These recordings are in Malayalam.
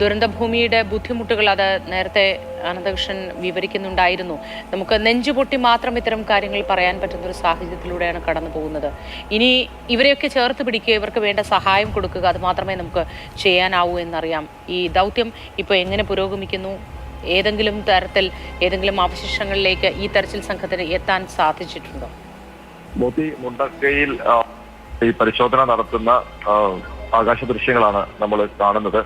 ദുരന്തഭൂമിയുടെ ബുദ്ധിമുട്ടുകൾ അത് നേരത്തെ അനന്തകൃഷ്ണൻ വിവരിക്കുന്നുണ്ടായിരുന്നു. നമുക്ക് നെഞ്ചുപൊട്ടി മാത്രം ഇത്തരം കാര്യങ്ങൾ പറയാൻ പറ്റുന്ന ഒരു സാഹചര്യത്തിലൂടെയാണ് കടന്നു പോകുന്നത്. ഇനി ഇവരെയൊക്കെ ചേർത്ത് പിടിക്കുക, ഇവർക്ക് വേണ്ട സഹായം കൊടുക്കുക, അത് മാത്രമേ നമുക്ക് ചെയ്യാനാവൂ എന്നറിയാം. ഈ ദൗത്യം ഇപ്പോൾ എങ്ങനെ പുരോഗമിക്കുന്നു? ഏതെങ്കിലും തരത്തിൽ ഏതെങ്കിലും അവശിഷ്ടങ്ങളിലേക്ക് ഈ തെരച്ചിൽ സംഘത്തിന് എത്താൻ സാധിച്ചിട്ടുണ്ടോ? മുണ്ടക്കയിൽ ഈ പരിശോധന നടത്തുന്ന ആകാശ ദൃശ്യങ്ങളാണ് നമ്മൾ കാണുന്നത്.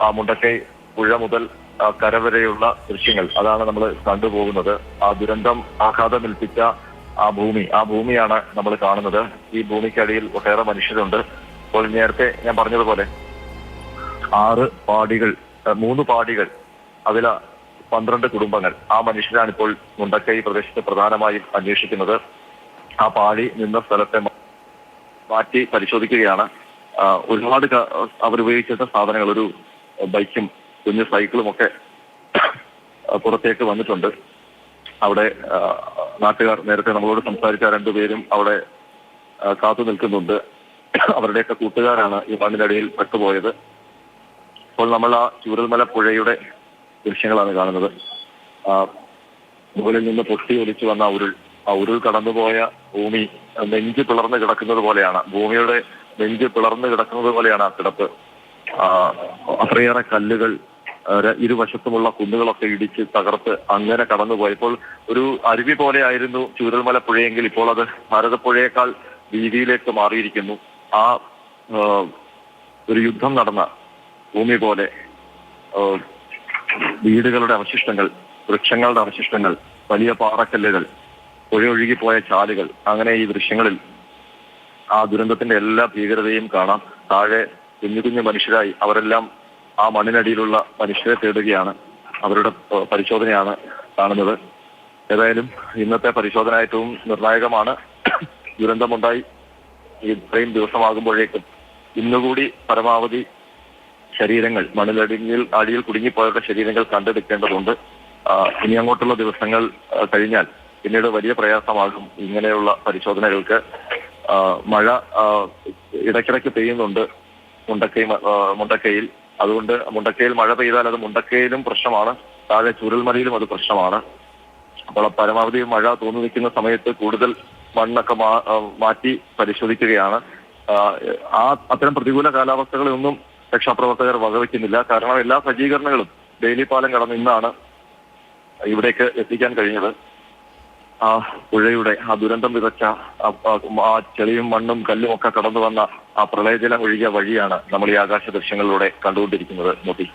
ആ മുണ്ടക്കൈ പുഴ മുതൽ കര വരെയുള്ള ദൃശ്യങ്ങൾ അതാണ് നമ്മൾ കണ്ടുപോകുന്നത്. ആ ദുരന്തം ആഘാതമേൽപ്പിച്ച ആ ഭൂമിയാണ് നമ്മൾ കാണുന്നത്. ഈ ഭൂമിക്കടിയിൽ ഒട്ടേറെ മനുഷ്യരുണ്ട്. ഇപ്പോൾ നേരത്തെ ഞാൻ പറഞ്ഞതുപോലെ 6 പാടികൾ, 3 പാടികൾ, അതിൽ 12 കുടുംബങ്ങൾ. ആ മനുഷ്യരാണിപ്പോൾ മുണ്ടക്കൈ പ്രദേശത്ത് പ്രധാനമായും അന്വേഷിക്കുന്നത്. ആ പാടി നിന്ന സ്ഥലത്തെ മാറ്റി പരിശോധിക്കുകയാണ്. ഒരുപാട് അവരുപയോഗിച്ചിട്ട സാധനങ്ങൾ, ഒരു ബൈക്കും കുഞ്ഞു സൈക്കിളും ഒക്കെ പുറത്തേക്ക് വന്നിട്ടുണ്ട്. അവിടെ നാട്ടുകാർ, നേരത്തെ നമ്മളോട് സംസാരിച്ച 2 പേരും അവിടെ കാത്തു നിൽക്കുന്നുണ്ട്. അവരുടെയൊക്കെ കൂട്ടുകാരാണ് ഈ മണ്ണിനടിയിൽ പെട്ടുപോയത്. ഇപ്പോൾ നമ്മൾ ആ ചൂരൽമല പുഴയുടെ ദൃശ്യങ്ങളാണ് കാണുന്നത്. മുകളിൽ നിന്ന് പൊട്ടി ഒലിച്ചു വന്ന ആ ഉരുൾ കടന്നുപോയ ഭൂമി നെഞ്ച് പിളർന്ന് കിടക്കുന്നത് പോലെയാണ്. ഭൂമിയുടെ നെഞ്ച് പിളർന്ന് കിടക്കുന്നത് പോലെയാണ് ആ കിടപ്പ്. അത്രയേറെ കല്ലുകൾ, ഇരുവശത്തുമുള്ള കുന്നുകളൊക്കെ ഇടിച്ച് തകർത്ത് അങ്ങനെ കടന്നുപോയപ്പോൾ ഒരു അരുവി പോലെയായിരുന്നു ചൂരൽമല പുഴയെങ്കിൽ ഇപ്പോൾ അത് ഭാരതപ്പുഴയേക്കാൾ വീതിയിലേക്ക് മാറിയിരിക്കുന്നു. ആ ഒരു യുദ്ധം നടന്ന ഭൂമി പോലെ വീടുകളുടെ അവശിഷ്ടങ്ങൾ, വൃക്ഷങ്ങളുടെ അവശിഷ്ടങ്ങൾ, വലിയ പാറക്കല്ലുകൾ, പുഴയൊഴുകിപ്പോയ ചാലുകൾ, അങ്ങനെ ഈ ദൃശ്യങ്ങളിൽ ആ ദുരന്തത്തിന്റെ എല്ലാ ഭീകരതയും കാണാം. താഴെ കുഞ്ഞു മനുഷ്യരായി അവരെല്ലാം ആ മണ്ണിനടിയിലുള്ള മനുഷ്യരെ തേടുകയാണ്. അവരുടെ പരിശോധനയാണ് കാണുന്നത്. ഏതായാലും ഇന്നത്തെ പരിശോധന ഏറ്റവും നിർണായകമാണ്. ദുരന്തമുണ്ടായി ഇത്രയും ദിവസമാകുമ്പോഴേക്കും ഇന്നുകൂടി പരമാവധി ശരീരങ്ങൾ, അടിയിൽ കുടുങ്ങിപ്പോയവരുടെ ശരീരങ്ങൾ കണ്ടെടുക്കേണ്ടതുണ്ട്. ഇനി അങ്ങോട്ടുള്ള ദിവസങ്ങൾ കഴിഞ്ഞാൽ പിന്നീട് വലിയ പ്രയാസമാകും ഇങ്ങനെയുള്ള പരിശോധനകൾക്ക്. മഴ ഇടയ്ക്കിടയ്ക്ക് പെയ്യുന്നുണ്ട് മുണ്ടക്കയിൽ. അതുകൊണ്ട് മുണ്ടക്കയിൽ മഴ പെയ്താൽ അത് മുണ്ടക്കയിലും പ്രശ്നമാണ്, താഴെ ചൂരൽമലയിലും അത് പ്രശ്നമാണ്. അപ്പോൾ പരമാവധി മഴ തോന്നി നിൽക്കുന്ന സമയത്ത് കൂടുതൽ മണ്ണൊക്കെ മാറ്റി പരിശോധിക്കുകയാണ്. അത്തരം പ്രതികൂല കാലാവസ്ഥകളൊന്നും രക്ഷാപ്രവർത്തകർ വകവയ്ക്കുന്നില്ല. കാരണം എല്ലാ സജ്ജീകരണങ്ങളും ബെയിലി പാലം കടന്ന് ഇന്നാണ് ഇവിടേക്ക് എത്തിക്കാൻ കഴിഞ്ഞത്. ആ പുഴയുടെ ആ ദുരന്തം വിതച്ച ആ ചെളിയും മണ്ണും കല്ലും ഒക്കെ കടന്നു വന്ന ആ പ്രളയജലം ഒഴുകിയ വഴിയാണ് നമ്മൾ ഈ ആകാശ ദൃശ്യങ്ങളിലൂടെ കണ്ടുകൊണ്ടിരിക്കുന്നത്. മോദി.